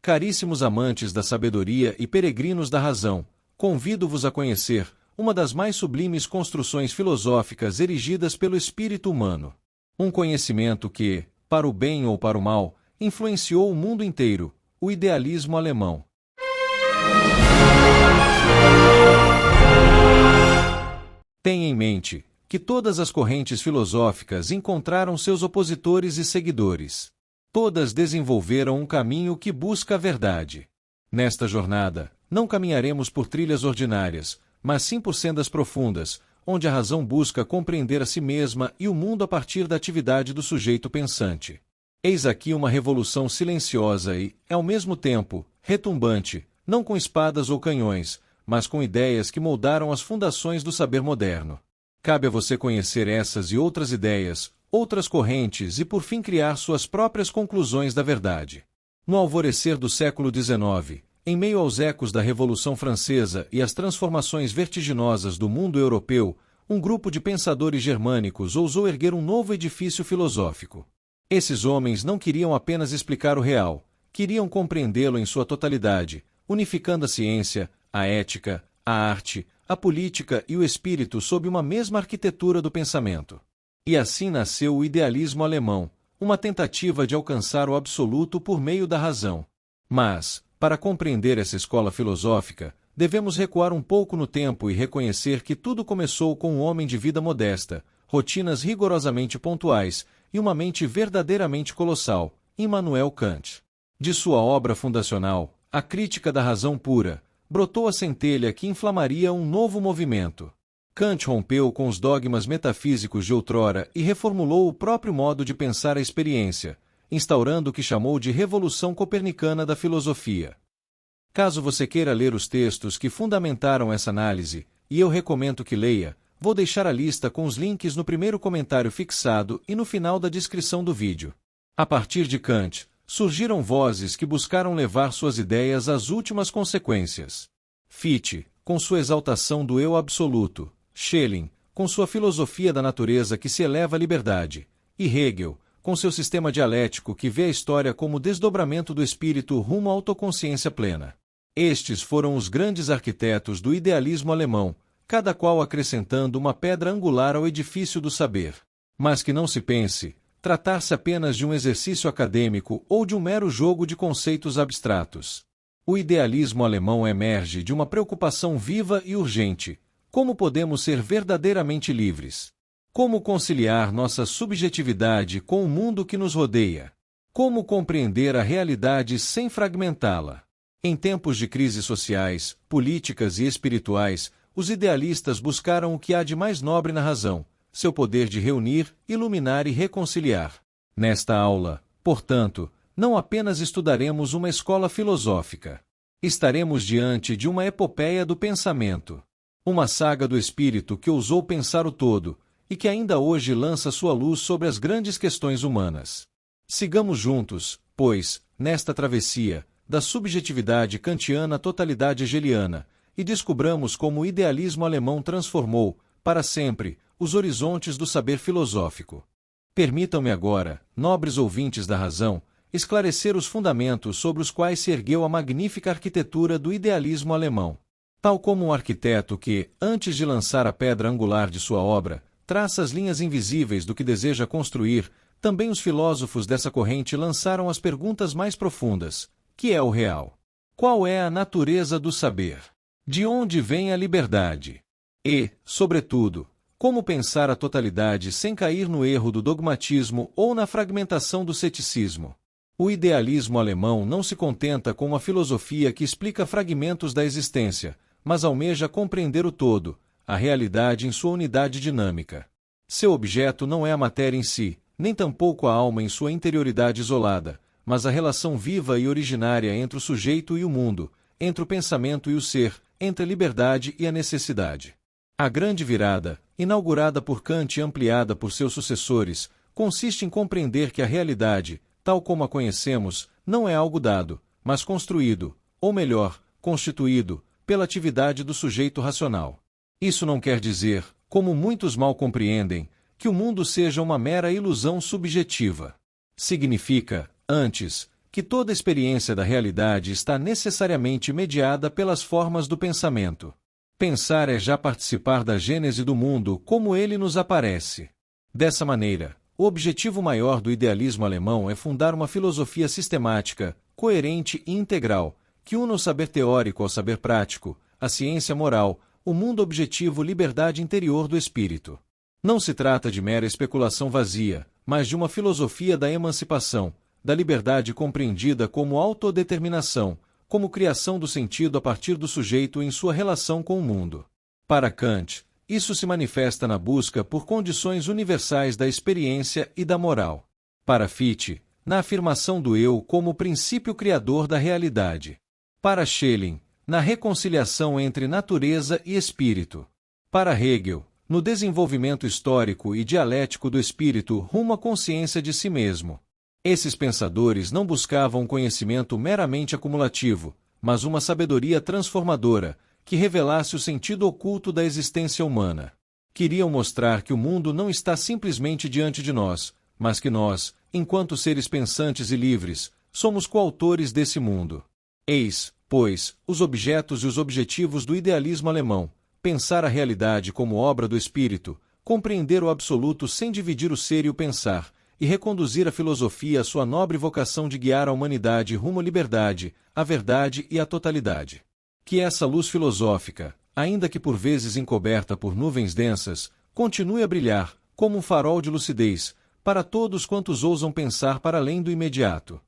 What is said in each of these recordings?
Caríssimos amantes da sabedoria e peregrinos da razão, convido-vos a conhecer uma das mais sublimes construções filosóficas erigidas pelo espírito humano. Um conhecimento que, para o bem ou para o mal, influenciou o mundo inteiro, o idealismo alemão. Tenha em mente que todas as correntes filosóficas encontraram seus opositores e seguidores. Todas desenvolveram um caminho que busca a verdade. Nesta jornada, não caminharemos por trilhas ordinárias, mas sim por sendas profundas, onde a razão busca compreender a si mesma e o mundo a partir da atividade do sujeito pensante. Eis aqui uma revolução silenciosa e, ao mesmo tempo, retumbante, não com espadas ou canhões, mas com ideias que moldaram as fundações do saber moderno. Cabe a você conhecer essas e outras ideias, outras correntes e por fim criar suas próprias conclusões da verdade. No alvorecer do século XIX, em meio aos ecos da Revolução Francesa e às transformações vertiginosas do mundo europeu, um grupo de pensadores germânicos ousou erguer um novo edifício filosófico. Esses homens não queriam apenas explicar o real, queriam compreendê-lo em sua totalidade, unificando a ciência, a ética, a arte, a política e o espírito sob uma mesma arquitetura do pensamento. E assim nasceu o idealismo alemão, uma tentativa de alcançar o absoluto por meio da razão. Mas, para compreender essa escola filosófica, devemos recuar um pouco no tempo e reconhecer que tudo começou com um homem de vida modesta, rotinas rigorosamente pontuais e uma mente verdadeiramente colossal, Immanuel Kant. De sua obra fundacional, A Crítica da Razão Pura, brotou a centelha que inflamaria um novo movimento. Kant rompeu com os dogmas metafísicos de outrora e reformulou o próprio modo de pensar a experiência, instaurando o que chamou de Revolução Copernicana da Filosofia. Caso você queira ler os textos que fundamentaram essa análise, e eu recomendo que leia, vou deixar a lista com os links no primeiro comentário fixado e no final da descrição do vídeo. A partir de Kant, surgiram vozes que buscaram levar suas ideias às últimas consequências. Fichte, com sua exaltação do eu absoluto, Schelling, com sua filosofia da natureza que se eleva à liberdade, e Hegel, com seu sistema dialético que vê a história como desdobramento do espírito rumo à autoconsciência plena. Estes foram os grandes arquitetos do idealismo alemão, cada qual acrescentando uma pedra angular ao edifício do saber. Mas que não se pense tratar-se apenas de um exercício acadêmico ou de um mero jogo de conceitos abstratos. O idealismo alemão emerge de uma preocupação viva e urgente: como podemos ser verdadeiramente livres? Como conciliar nossa subjetividade com o mundo que nos rodeia? Como compreender a realidade sem fragmentá-la? Em tempos de crises sociais, políticas e espirituais, os idealistas buscaram o que há de mais nobre na razão, seu poder de reunir, iluminar e reconciliar. Nesta aula, portanto, não apenas estudaremos uma escola filosófica. Estaremos diante de uma epopeia do pensamento. Uma saga do espírito que ousou pensar o todo, e que ainda hoje lança sua luz sobre as grandes questões humanas. Sigamos juntos, pois, nesta travessia, da subjetividade kantiana à totalidade hegeliana, e descubramos como o idealismo alemão transformou, para sempre, os horizontes do saber filosófico. Permitam-me agora, nobres ouvintes da razão, esclarecer os fundamentos sobre os quais se ergueu a magnífica arquitetura do idealismo alemão. Tal como um arquiteto que, antes de lançar a pedra angular de sua obra, traça as linhas invisíveis do que deseja construir, também os filósofos dessa corrente lançaram as perguntas mais profundas: que é o real? Qual é a natureza do saber? De onde vem a liberdade? E, sobretudo, como pensar a totalidade sem cair no erro do dogmatismo ou na fragmentação do ceticismo? O idealismo alemão não se contenta com uma filosofia que explica fragmentos da existência, mas almeja compreender o todo, a realidade em sua unidade dinâmica. Seu objeto não é a matéria em si, nem tampouco a alma em sua interioridade isolada, mas a relação viva e originária entre o sujeito e o mundo, entre o pensamento e o ser, entre a liberdade e a necessidade. A grande virada, inaugurada por Kant e ampliada por seus sucessores, consiste em compreender que a realidade, tal como a conhecemos, não é algo dado, mas construído, ou melhor, constituído, pela atividade do sujeito racional. Isso não quer dizer, como muitos mal compreendem, que o mundo seja uma mera ilusão subjetiva. Significa, antes, que toda experiência da realidade está necessariamente mediada pelas formas do pensamento. Pensar é já participar da gênese do mundo como ele nos aparece. Dessa maneira, o objetivo maior do idealismo alemão é fundar uma filosofia sistemática, coerente e integral, que una o saber teórico ao saber prático, a ciência moral, o mundo objetivo liberdade interior do espírito. Não se trata de mera especulação vazia, mas de uma filosofia da emancipação, da liberdade compreendida como autodeterminação, como criação do sentido a partir do sujeito em sua relação com o mundo. Para Kant, isso se manifesta na busca por condições universais da experiência e da moral. Para Fichte, na afirmação do eu como princípio criador da realidade. Para Schelling, na reconciliação entre natureza e espírito. Para Hegel, no desenvolvimento histórico e dialético do espírito rumo à consciência de si mesmo. Esses pensadores não buscavam um conhecimento meramente acumulativo, mas uma sabedoria transformadora, que revelasse o sentido oculto da existência humana. Queriam mostrar que o mundo não está simplesmente diante de nós, mas que nós, enquanto seres pensantes e livres, somos coautores desse mundo. Eis, pois, os objetos e os objetivos do idealismo alemão: pensar a realidade como obra do espírito, compreender o absoluto sem dividir o ser e o pensar, e reconduzir a filosofia à sua nobre vocação de guiar a humanidade rumo à liberdade, à verdade e à totalidade. Que essa luz filosófica, ainda que por vezes encoberta por nuvens densas, continue a brilhar, como um farol de lucidez, para todos quantos ousam pensar para além do imediato.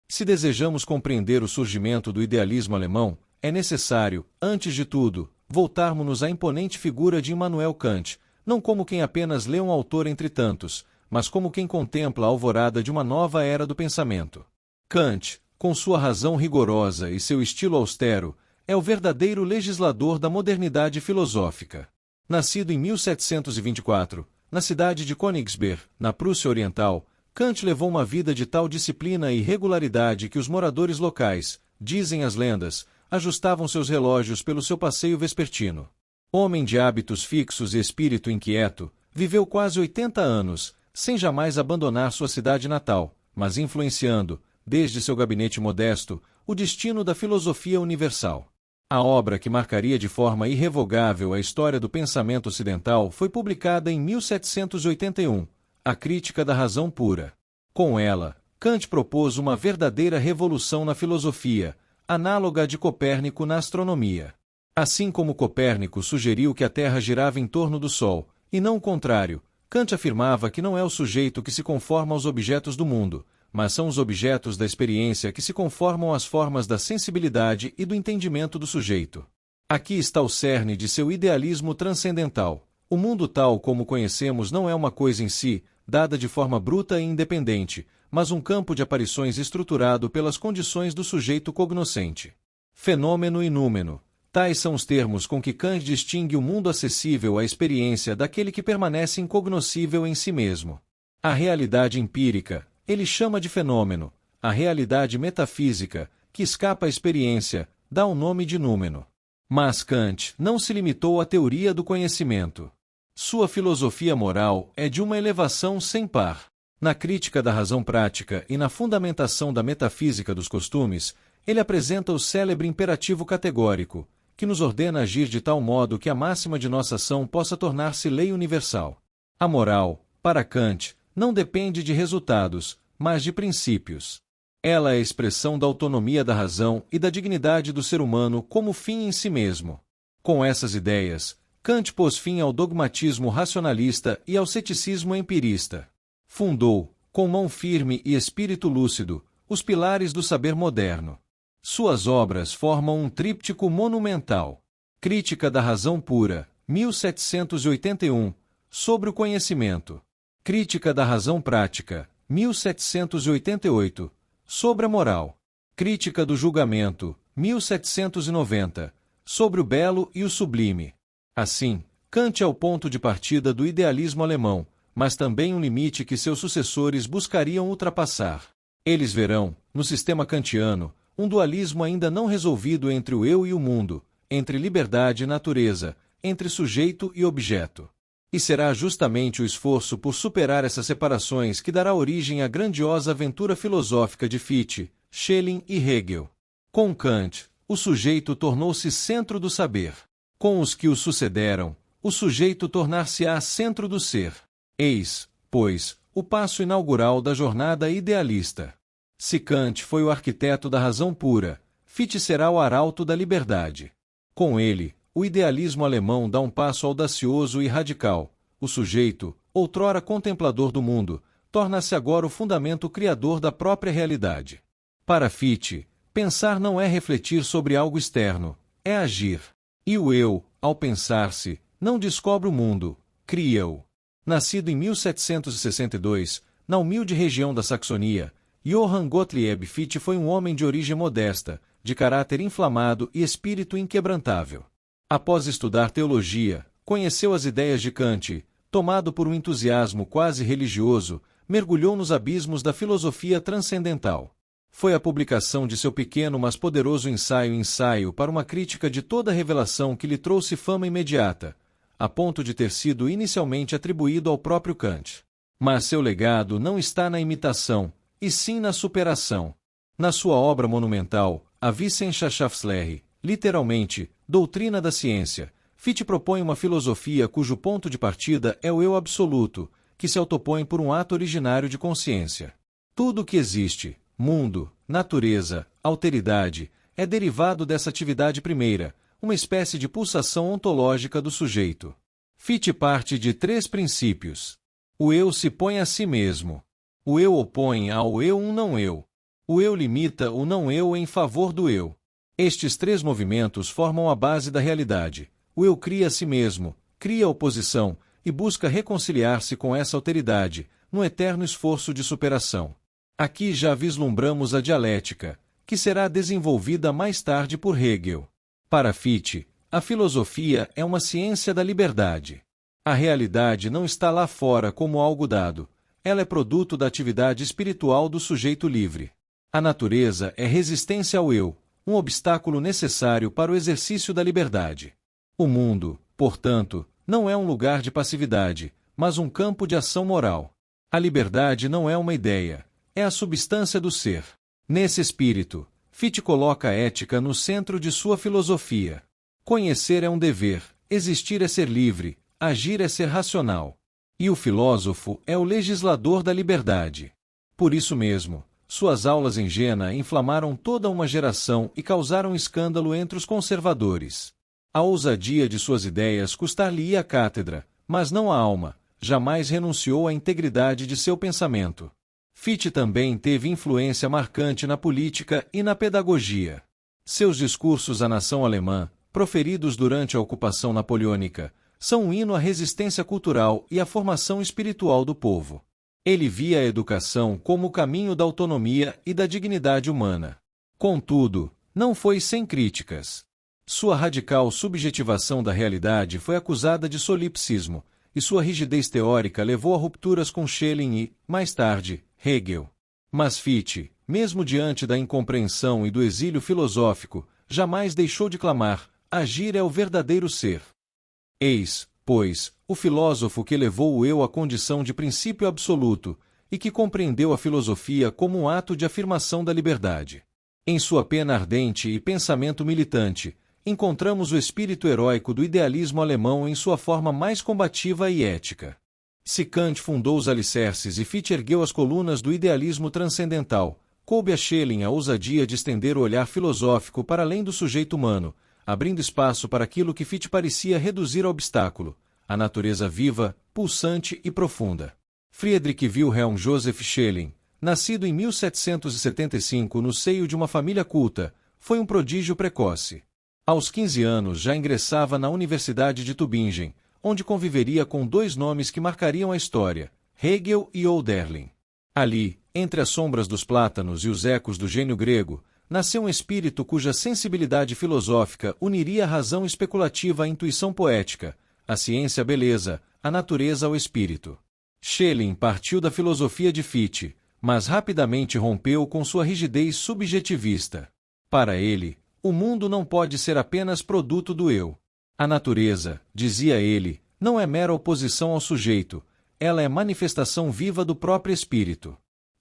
Se desejamos compreender o surgimento do idealismo alemão, é necessário, antes de tudo, voltarmos-nos à imponente figura de Immanuel Kant, não como quem apenas lê um autor entre tantos, mas como quem contempla a alvorada de uma nova era do pensamento. Kant, com sua razão rigorosa e seu estilo austero, é o verdadeiro legislador da modernidade filosófica. Nascido em 1724, na cidade de Königsberg, na Prússia Oriental, Kant levou uma vida de tal disciplina e regularidade que os moradores locais, dizem as lendas, ajustavam seus relógios pelo seu passeio vespertino. Homem de hábitos fixos e espírito inquieto, viveu quase 80 anos, sem jamais abandonar sua cidade natal, mas influenciando, desde seu gabinete modesto, o destino da filosofia universal. A obra que marcaria de forma irrevogável a história do pensamento ocidental foi publicada em 1781, A Crítica da Razão Pura. Com ela, Kant propôs uma verdadeira revolução na filosofia, análoga à de Copérnico na astronomia. Assim como Copérnico sugeriu que a Terra girava em torno do Sol, e não o contrário, Kant afirmava que não é o sujeito que se conforma aos objetos do mundo, mas são os objetos da experiência que se conformam às formas da sensibilidade e do entendimento do sujeito. Aqui está o cerne de seu idealismo transcendental. O mundo tal como conhecemos não é uma coisa em si, dada de forma bruta e independente, mas um campo de aparições estruturado pelas condições do sujeito cognoscente. Fenômeno e númeno. Tais são os termos com que Kant distingue o mundo acessível à experiência daquele que permanece incognoscível em si mesmo. A realidade empírica, ele chama de fenômeno. A realidade metafísica, que escapa à experiência, dá o nome de númeno. Mas Kant não se limitou à teoria do conhecimento. Sua filosofia moral é de uma elevação sem par. Na crítica da razão prática e na fundamentação da metafísica dos costumes, ele apresenta o célebre imperativo categórico, que nos ordena agir de tal modo que a máxima de nossa ação possa tornar-se lei universal. A moral, para Kant, não depende de resultados, mas de princípios. Ela é a expressão da autonomia da razão e da dignidade do ser humano como fim em si mesmo. Com essas ideias, Kant pôs fim ao dogmatismo racionalista e ao ceticismo empirista. Fundou, com mão firme e espírito lúcido, os pilares do saber moderno. Suas obras formam um tríptico monumental. Crítica da Razão Pura, 1781, sobre o conhecimento. Crítica da Razão Prática, 1788, sobre a moral. Crítica do Julgamento, 1790, sobre o belo e o sublime. Assim, Kant é o ponto de partida do idealismo alemão, mas também um limite que seus sucessores buscariam ultrapassar. Eles verão, no sistema kantiano, um dualismo ainda não resolvido entre o eu e o mundo, entre liberdade e natureza, entre sujeito e objeto. E será justamente o esforço por superar essas separações que dará origem à grandiosa aventura filosófica de Fichte, Schelling e Hegel. Com Kant, o sujeito tornou-se centro do saber. Com os que o sucederam, o sujeito tornar-se-á centro do ser. Eis, pois, o passo inaugural da jornada idealista. Se Kant foi o arquiteto da razão pura, Fichte será o arauto da liberdade. Com ele, o idealismo alemão dá um passo audacioso e radical. O sujeito, outrora contemplador do mundo, torna-se agora o fundamento criador da própria realidade. Para Fichte, pensar não é refletir sobre algo externo, é agir. E o eu, ao pensar-se, não descobre o mundo, cria-o. Nascido em 1762, na humilde região da Saxonia, Johann Gottlieb Fichte foi um homem de origem modesta, de caráter inflamado e espírito inquebrantável. Após estudar teologia, conheceu as ideias de Kant, tomado por um entusiasmo quase religioso, mergulhou nos abismos da filosofia transcendental. Foi a publicação de seu pequeno mas poderoso ensaio para uma crítica de toda a revelação que lhe trouxe fama imediata, a ponto de ter sido inicialmente atribuído ao próprio Kant. Mas seu legado não está na imitação, e sim na superação. Na sua obra monumental, a Wissenschaftslehre, literalmente, Doutrina da Ciência, Fichte propõe uma filosofia cujo ponto de partida é o eu absoluto, que se autopõe por um ato originário de consciência. Tudo o que existe, mundo, natureza, alteridade, é derivado dessa atividade primeira, uma espécie de pulsação ontológica do sujeito. Fichte parte de 3 princípios. O eu se põe a si mesmo. O eu opõe ao eu um não-eu. O eu limita o não-eu em favor do eu. Estes 3 movimentos formam a base da realidade. O eu cria a si mesmo, cria a oposição, e busca reconciliar-se com essa alteridade, no eterno esforço de superação. Aqui já vislumbramos a dialética, que será desenvolvida mais tarde por Hegel. Para Fichte, a filosofia é uma ciência da liberdade. A realidade não está lá fora como algo dado, ela é produto da atividade espiritual do sujeito livre. A natureza é resistência ao eu, um obstáculo necessário para o exercício da liberdade. O mundo, portanto, não é um lugar de passividade, mas um campo de ação moral. A liberdade não é uma ideia, é a substância do ser. Nesse espírito, Fichte coloca a ética no centro de sua filosofia. Conhecer é um dever, existir é ser livre, agir é ser racional. E o filósofo é o legislador da liberdade. Por isso mesmo, suas aulas em Jena inflamaram toda uma geração e causaram escândalo entre os conservadores. A ousadia de suas ideias custar-lhe-ia a cátedra, mas não a alma, jamais renunciou à integridade de seu pensamento. Fichte também teve influência marcante na política e na pedagogia. Seus discursos à nação alemã, proferidos durante a ocupação napoleônica, são um hino à resistência cultural e à formação espiritual do povo. Ele via a educação como o caminho da autonomia e da dignidade humana. Contudo, não foi sem críticas. Sua radical subjetivação da realidade foi acusada de solipsismo, e sua rigidez teórica levou a rupturas com Schelling e, mais tarde, Hegel. Mas Fichte, mesmo diante da incompreensão e do exílio filosófico, jamais deixou de clamar: agir é o verdadeiro ser. Eis, pois, o filósofo que elevou o eu à condição de princípio absoluto, e que compreendeu a filosofia como um ato de afirmação da liberdade. Em sua pena ardente e pensamento militante, encontramos o espírito heróico do idealismo alemão em sua forma mais combativa e ética. Se Kant fundou os alicerces e Fichte ergueu as colunas do idealismo transcendental, coube a Schelling a ousadia de estender o olhar filosófico para além do sujeito humano, abrindo espaço para aquilo que Fichte parecia reduzir a obstáculo, a natureza viva, pulsante e profunda. Friedrich Wilhelm Joseph Schelling, nascido em 1775 no seio de uma família culta, foi um prodígio precoce. Aos 15 anos já ingressava na Universidade de Tübingen, onde conviveria com 2 nomes que marcariam a história, Hegel e Hölderlin. Ali, entre as sombras dos plátanos e os ecos do gênio grego, nasceu um espírito cuja sensibilidade filosófica uniria a razão especulativa à intuição poética, a ciência à beleza, a natureza ao espírito. Schelling partiu da filosofia de Fichte, mas rapidamente rompeu com sua rigidez subjetivista. Para ele, o mundo não pode ser apenas produto do eu. A natureza, dizia ele, não é mera oposição ao sujeito, ela é manifestação viva do próprio espírito.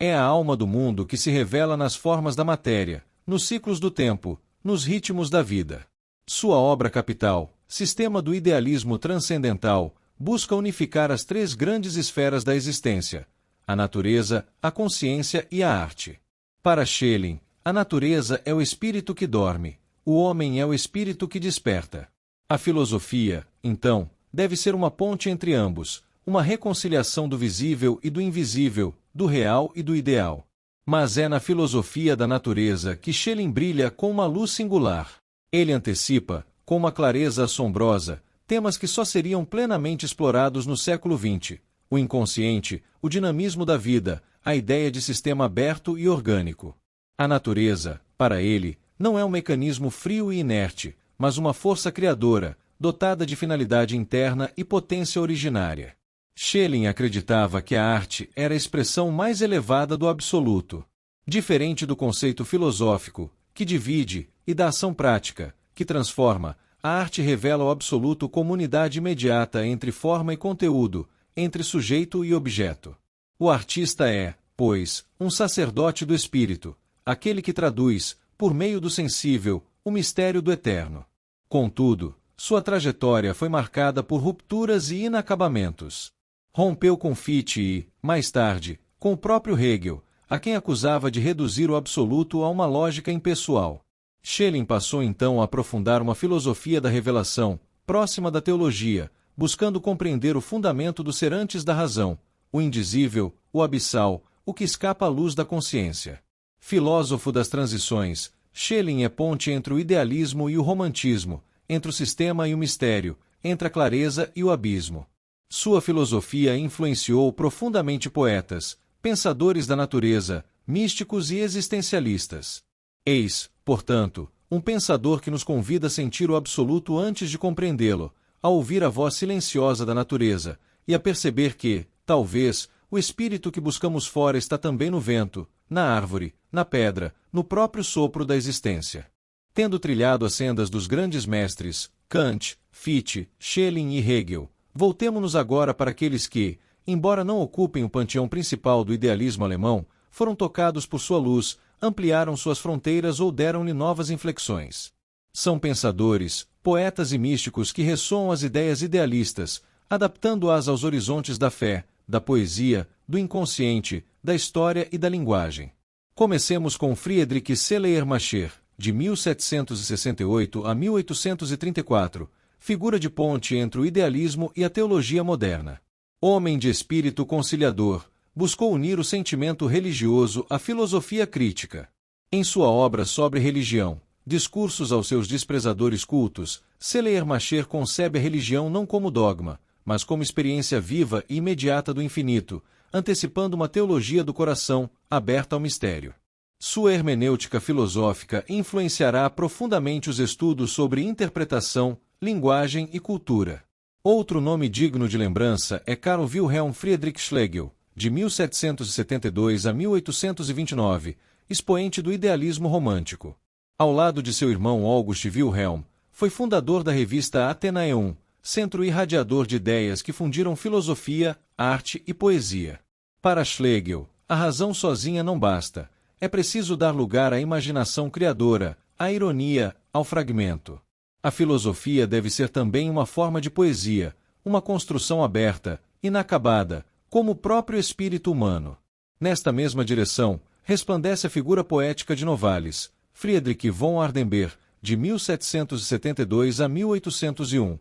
É a alma do mundo que se revela nas formas da matéria, nos ciclos do tempo, nos ritmos da vida. Sua obra capital, Sistema do Idealismo Transcendental, busca unificar as três grandes esferas da existência: a natureza, a consciência e a arte. Para Schelling, a natureza é o espírito que dorme, o homem é o espírito que desperta. A filosofia, então, deve ser uma ponte entre ambos, uma reconciliação do visível e do invisível, do real e do ideal. Mas é na filosofia da natureza que Schelling brilha com uma luz singular. Ele antecipa, com uma clareza assombrosa, temas que só seriam plenamente explorados no século XX: o inconsciente, o dinamismo da vida, a ideia de sistema aberto e orgânico. A natureza, para ele, não é um mecanismo frio e inerte, mas uma força criadora, dotada de finalidade interna e potência originária. Schelling acreditava que a arte era a expressão mais elevada do absoluto. Diferente do conceito filosófico, que divide, e da ação prática, que transforma, a arte revela o absoluto como unidade imediata entre forma e conteúdo, entre sujeito e objeto. O artista é, pois, um sacerdote do espírito, aquele que traduz, por meio do sensível, o mistério do eterno. Contudo, sua trajetória foi marcada por rupturas e inacabamentos. Rompeu com Fichte e, mais tarde, com o próprio Hegel, a quem acusava de reduzir o absoluto a uma lógica impessoal. Schelling passou então a aprofundar uma filosofia da revelação, próxima da teologia, buscando compreender o fundamento do ser antes da razão, o indizível, o abissal, o que escapa à luz da consciência. Filósofo das transições, Schelling é ponte entre o idealismo e o romantismo, entre o sistema e o mistério, entre a clareza e o abismo. Sua filosofia influenciou profundamente poetas, pensadores da natureza, místicos e existencialistas. Eis, portanto, um pensador que nos convida a sentir o absoluto antes de compreendê-lo, a ouvir a voz silenciosa da natureza, e a perceber que, talvez, o espírito que buscamos fora está também no vento, na árvore, na pedra, no próprio sopro da existência. Tendo trilhado as sendas dos grandes mestres, Kant, Fichte, Schelling e Hegel, voltemo-nos agora para aqueles que, embora não ocupem o panteão principal do idealismo alemão, foram tocados por sua luz, ampliaram suas fronteiras ou deram-lhe novas inflexões. São pensadores, poetas e místicos que ressoam as ideias idealistas, adaptando-as aos horizontes da fé, da poesia, do inconsciente, da história e da linguagem. Comecemos com Friedrich Schleiermacher, de 1768 a 1834, figura de ponte entre o idealismo e a teologia moderna. Homem de espírito conciliador, buscou unir o sentimento religioso à filosofia crítica. Em sua obra sobre religião, Discursos aos seus desprezadores cultos, Schleiermacher concebe a religião não como dogma, mas como experiência viva e imediata do infinito, antecipando uma teologia do coração, aberta ao mistério. Sua hermenêutica filosófica influenciará profundamente os estudos sobre interpretação, linguagem e cultura. Outro nome digno de lembrança é Carl Wilhelm Friedrich Schlegel, de 1772 a 1829, expoente do idealismo romântico. Ao lado de seu irmão August Wilhelm, foi fundador da revista Athenaeum, centro irradiador de ideias que fundiram filosofia, arte e poesia. Para Schlegel, a razão sozinha não basta. É preciso dar lugar à imaginação criadora, à ironia, ao fragmento. A filosofia deve ser também uma forma de poesia, uma construção aberta, inacabada, como o próprio espírito humano. Nesta mesma direção, resplandece a figura poética de Novalis, Friedrich von Hardenberg, de 1772 a 1801.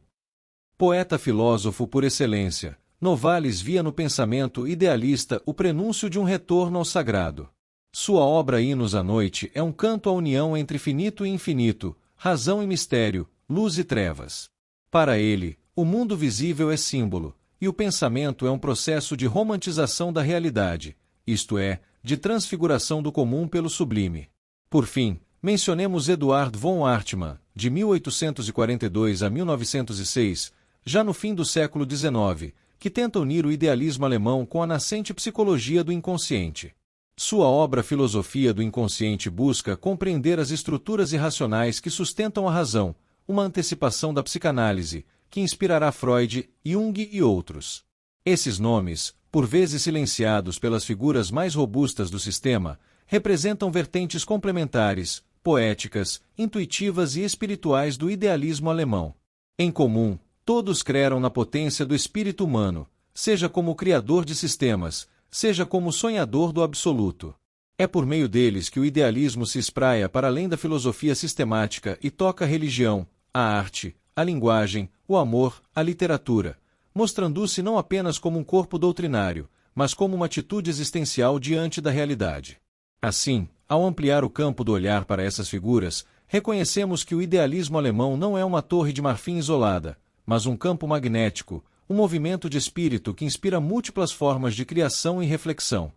Poeta-filósofo por excelência, Novalis via no pensamento idealista o prenúncio de um retorno ao sagrado. Sua obra Hinos à Noite é um canto à união entre finito e infinito, razão e mistério, luz e trevas. Para ele, o mundo visível é símbolo, e o pensamento é um processo de romantização da realidade, isto é, de transfiguração do comum pelo sublime. Por fim, mencionemos Eduard von Hartmann, de 1842 a 1906, já no fim do século XIX, que tenta unir o idealismo alemão com a nascente psicologia do inconsciente. Sua obra Filosofia do Inconsciente busca compreender as estruturas irracionais que sustentam a razão, uma antecipação da psicanálise, que inspirará Freud, Jung e outros. Esses nomes, por vezes silenciados pelas figuras mais robustas do sistema, representam vertentes complementares, poéticas, intuitivas e espirituais do idealismo alemão. Em comum, todos creram na potência do espírito humano, seja como criador de sistemas, seja como sonhador do absoluto. É por meio deles que o idealismo se espraia para além da filosofia sistemática e toca a religião, a arte, a linguagem, o amor, a literatura, mostrando-se não apenas como um corpo doutrinário, mas como uma atitude existencial diante da realidade. Assim, ao ampliar o campo do olhar para essas figuras, reconhecemos que o idealismo alemão não é uma torre de marfim isolada, mas um campo magnético, um movimento de espírito que inspira múltiplas formas de criação e reflexão.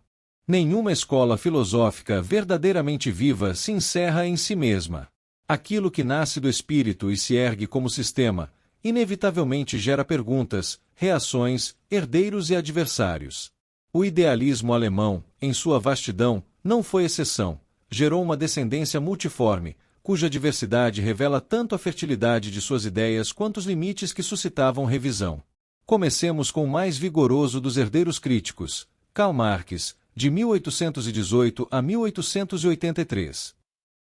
Nenhuma escola filosófica verdadeiramente viva se encerra em si mesma. Aquilo que nasce do espírito e se ergue como sistema, inevitavelmente gera perguntas, reações, herdeiros e adversários. O idealismo alemão, em sua vastidão, não foi exceção. Gerou uma descendência multiforme, cuja diversidade revela tanto a fertilidade de suas ideias quanto os limites que suscitavam revisão. Comecemos com o mais vigoroso dos herdeiros críticos, Karl Marx, de 1818 a 1883.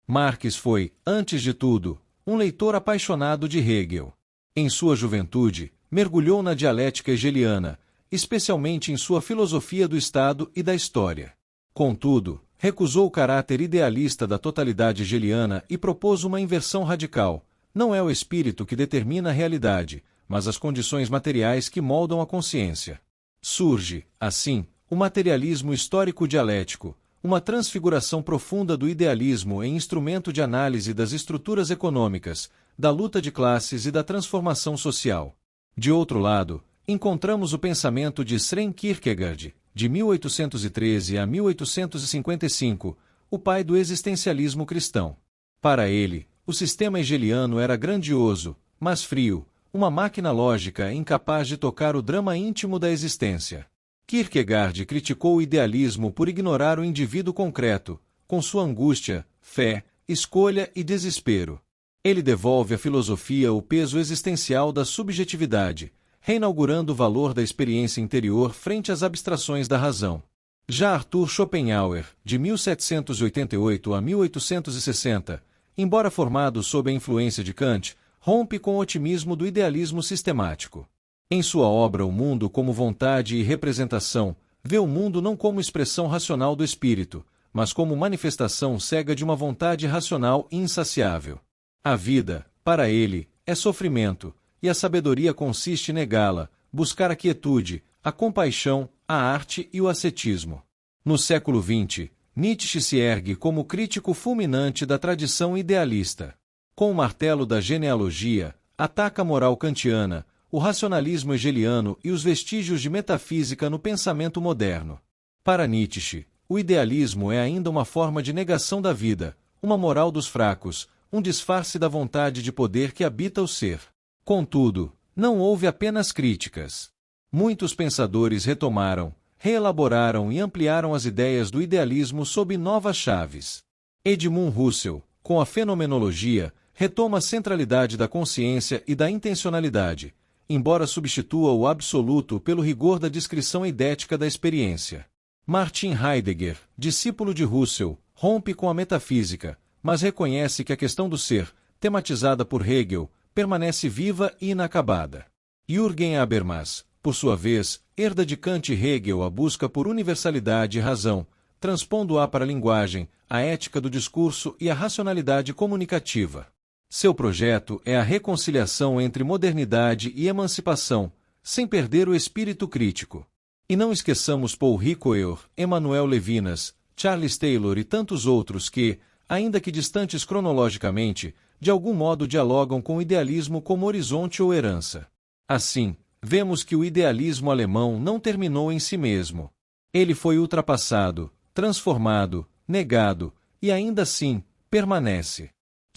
Marx foi, antes de tudo, um leitor apaixonado de Hegel. Em sua juventude, mergulhou na dialética hegeliana, especialmente em sua filosofia do Estado e da história. Contudo, recusou o caráter idealista da totalidade hegeliana e propôs uma inversão radical. Não é o espírito que determina a realidade, mas as condições materiais que moldam a consciência. Surge, assim, o materialismo histórico-dialético, uma transfiguração profunda do idealismo em instrumento de análise das estruturas econômicas, da luta de classes e da transformação social. De outro lado, encontramos o pensamento de Søren Kierkegaard, de 1813 a 1855, o pai do existencialismo cristão. Para ele, o sistema hegeliano era grandioso, mas frio, uma máquina lógica incapaz de tocar o drama íntimo da existência. Kierkegaard criticou o idealismo por ignorar o indivíduo concreto, com sua angústia, fé, escolha e desespero. Ele devolve à filosofia o peso existencial da subjetividade, reinaugurando o valor da experiência interior frente às abstrações da razão. Já Arthur Schopenhauer, de 1788 a 1860, embora formado sob a influência de Kant, rompe com o otimismo do idealismo sistemático. Em sua obra O Mundo como Vontade e Representação, vê o mundo não como expressão racional do espírito, mas como manifestação cega de uma vontade racional e insaciável. A vida, para ele, é sofrimento, e a sabedoria consiste em negá-la, buscar a quietude, a compaixão, a arte e o ascetismo. No século XX, Nietzsche se ergue como crítico fulminante da tradição idealista. Com o martelo da genealogia, ataca a moral kantiana, o racionalismo hegeliano e os vestígios de metafísica no pensamento moderno. Para Nietzsche, o idealismo é ainda uma forma de negação da vida, uma moral dos fracos, um disfarce da vontade de poder que habita o ser. Contudo, não houve apenas críticas. Muitos pensadores retomaram, reelaboraram e ampliaram as ideias do idealismo sob novas chaves. Edmund Husserl, com a fenomenologia, retoma a centralidade da consciência e da intencionalidade, embora substitua o absoluto pelo rigor da descrição eidética da experiência. Martin Heidegger, discípulo de Husserl, rompe com a metafísica, mas reconhece que a questão do ser, tematizada por Hegel, permanece viva e inacabada. Jürgen Habermas, por sua vez, herda de Kant e Hegel a busca por universalidade e razão, transpondo-a para a linguagem, a ética do discurso e a racionalidade comunicativa. Seu projeto é a reconciliação entre modernidade e emancipação, sem perder o espírito crítico. E não esqueçamos Paul Ricoeur, Emmanuel Levinas, Charles Taylor e tantos outros que, ainda que distantes cronologicamente, de algum modo dialogam com o idealismo como horizonte ou herança. Assim, vemos que o idealismo alemão não terminou em si mesmo. Ele foi ultrapassado, transformado, negado, e ainda assim, permanece.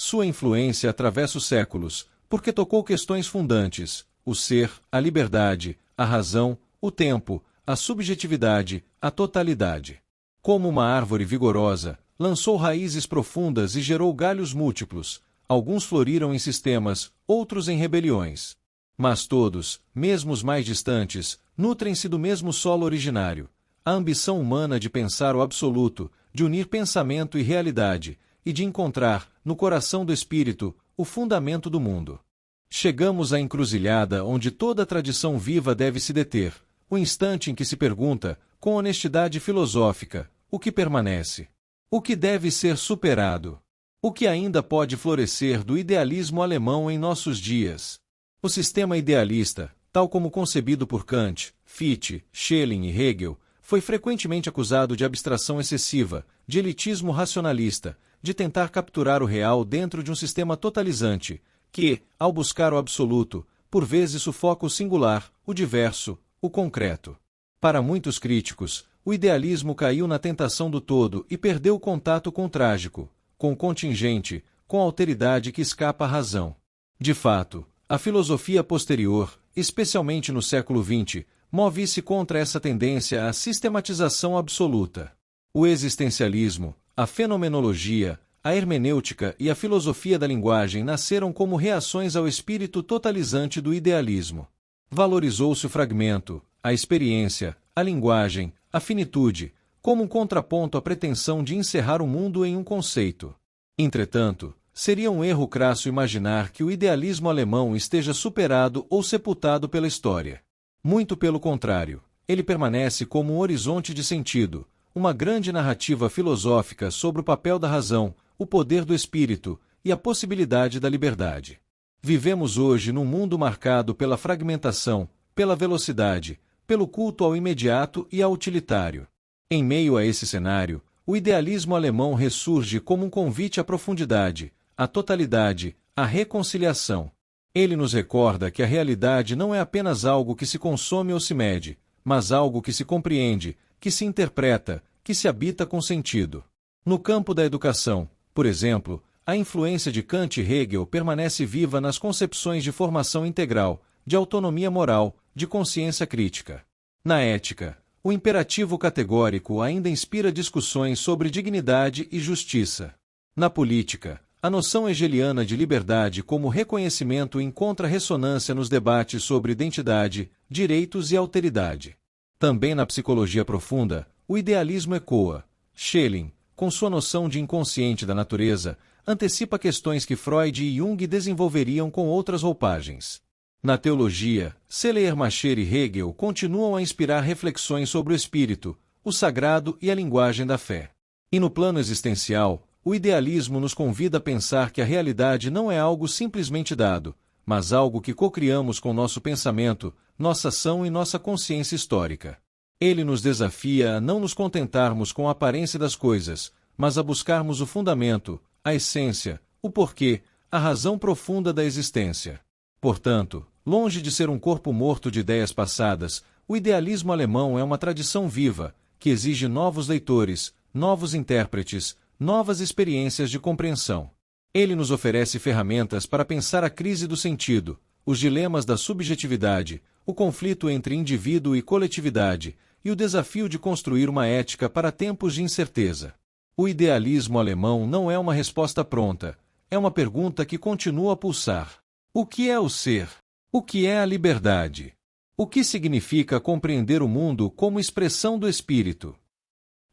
Sua influência atravessa os séculos, porque tocou questões fundantes, o ser, a liberdade, a razão, o tempo, a subjetividade, a totalidade. Como uma árvore vigorosa, lançou raízes profundas e gerou galhos múltiplos, alguns floriram em sistemas, outros em rebeliões. Mas todos, mesmo os mais distantes, nutrem-se do mesmo solo originário, a ambição humana de pensar o absoluto, de unir pensamento e realidade, e de encontrar, no coração do espírito, o fundamento do mundo. Chegamos à encruzilhada onde toda tradição viva deve se deter, o instante em que se pergunta, com honestidade filosófica, o que permanece? O que deve ser superado? O que ainda pode florescer do idealismo alemão em nossos dias? O sistema idealista, tal como concebido por Kant, Fichte, Schelling e Hegel, foi frequentemente acusado de abstração excessiva, de elitismo racionalista, de tentar capturar o real dentro de um sistema totalizante, que, ao buscar o absoluto, por vezes sufoca o singular, o diverso, o concreto. Para muitos críticos, o idealismo caiu na tentação do todo e perdeu o contato com o trágico, com o contingente, com a alteridade que escapa à razão. De fato, a filosofia posterior, especialmente no século XX, move-se contra essa tendência à sistematização absoluta. O existencialismo, a fenomenologia, a hermenêutica e a filosofia da linguagem nasceram como reações ao espírito totalizante do idealismo. Valorizou-se o fragmento, a experiência, a linguagem, a finitude, como um contraponto à pretensão de encerrar o mundo em um conceito. Entretanto, seria um erro crasso imaginar que o idealismo alemão esteja superado ou sepultado pela história. Muito pelo contrário, ele permanece como um horizonte de sentido, uma grande narrativa filosófica sobre o papel da razão, o poder do espírito e a possibilidade da liberdade. Vivemos hoje num mundo marcado pela fragmentação, pela velocidade, pelo culto ao imediato e ao utilitário. Em meio a esse cenário, o idealismo alemão ressurge como um convite à profundidade, à totalidade, à reconciliação. Ele nos recorda que a realidade não é apenas algo que se consome ou se mede, mas algo que se compreende, que se interpreta, que se habita com sentido. No campo da educação, por exemplo, a influência de Kant e Hegel permanece viva nas concepções de formação integral, de autonomia moral, de consciência crítica. Na ética, o imperativo categórico ainda inspira discussões sobre dignidade e justiça. Na política, a noção hegeliana de liberdade como reconhecimento encontra ressonância nos debates sobre identidade, direitos e alteridade. Também na psicologia profunda, o idealismo ecoa. Schelling, com sua noção de inconsciente da natureza, antecipa questões que Freud e Jung desenvolveriam com outras roupagens. Na teologia, Schleiermacher e Hegel continuam a inspirar reflexões sobre o espírito, o sagrado e a linguagem da fé. E no plano existencial, o idealismo nos convida a pensar que a realidade não é algo simplesmente dado, mas algo que cocriamos com nosso pensamento, nossa ação e nossa consciência histórica. Ele nos desafia a não nos contentarmos com a aparência das coisas, mas a buscarmos o fundamento, a essência, o porquê, a razão profunda da existência. Portanto, longe de ser um corpo morto de ideias passadas, o idealismo alemão é uma tradição viva, que exige novos leitores, novos intérpretes, novas experiências de compreensão. Ele nos oferece ferramentas para pensar a crise do sentido, os dilemas da subjetividade, o conflito entre indivíduo e coletividade, e o desafio de construir uma ética para tempos de incerteza. O idealismo alemão não é uma resposta pronta, é uma pergunta que continua a pulsar. O que é o ser? O que é a liberdade? O que significa compreender o mundo como expressão do espírito?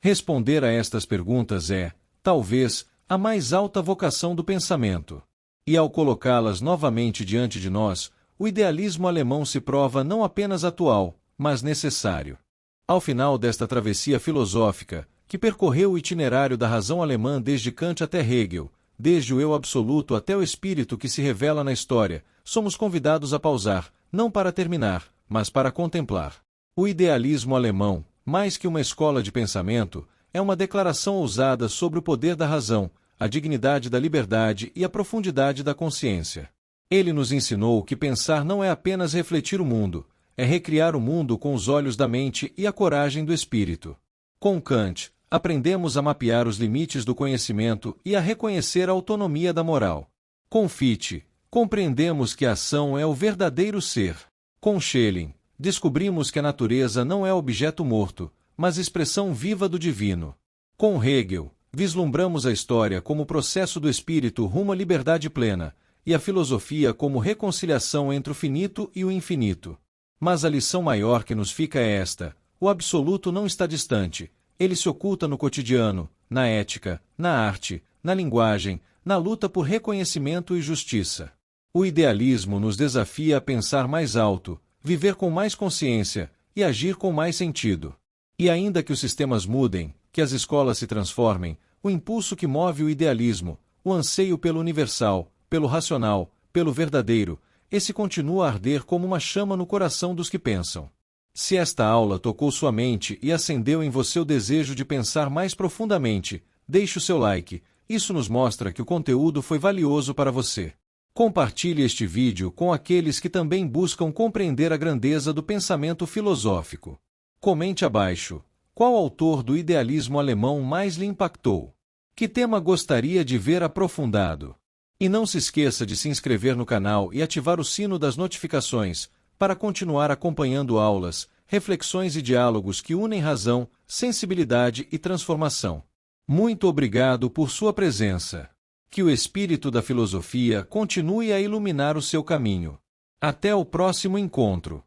Responder a estas perguntas é, talvez, a mais alta vocação do pensamento. E ao colocá-las novamente diante de nós, o idealismo alemão se prova não apenas atual, mas necessário. Ao final desta travessia filosófica, que percorreu o itinerário da razão alemã desde Kant até Hegel, desde o eu absoluto até o espírito que se revela na história, somos convidados a pausar, não para terminar, mas para contemplar. O idealismo alemão, mais que uma escola de pensamento, é uma declaração ousada sobre o poder da razão, a dignidade da liberdade e a profundidade da consciência. Ele nos ensinou que pensar não é apenas refletir o mundo, é recriar o mundo com os olhos da mente e a coragem do espírito. Com Kant, aprendemos a mapear os limites do conhecimento e a reconhecer a autonomia da moral. Com Fichte, compreendemos que a ação é o verdadeiro ser. Com Schelling, descobrimos que a natureza não é objeto morto, mas expressão viva do divino. Com Hegel, vislumbramos a história como processo do espírito rumo à liberdade plena, e a filosofia como reconciliação entre o finito e o infinito. Mas a lição maior que nos fica é esta: o absoluto não está distante, ele se oculta no cotidiano, na ética, na arte, na linguagem, na luta por reconhecimento e justiça. O idealismo nos desafia a pensar mais alto, viver com mais consciência e agir com mais sentido. E ainda que os sistemas mudem, que as escolas se transformem, o impulso que move o idealismo, o anseio pelo universal, pelo racional, pelo verdadeiro, esse continua a arder como uma chama no coração dos que pensam. Se esta aula tocou sua mente e acendeu em você o desejo de pensar mais profundamente, deixe o seu like, isso nos mostra que o conteúdo foi valioso para você. Compartilhe este vídeo com aqueles que também buscam compreender a grandeza do pensamento filosófico. Comente abaixo: qual autor do idealismo alemão mais lhe impactou? Que tema gostaria de ver aprofundado? E não se esqueça de se inscrever no canal e ativar o sino das notificações, para continuar acompanhando aulas, reflexões e diálogos que unem razão, sensibilidade e transformação. Muito obrigado por sua presença. Que o espírito da filosofia continue a iluminar o seu caminho. Até o próximo encontro.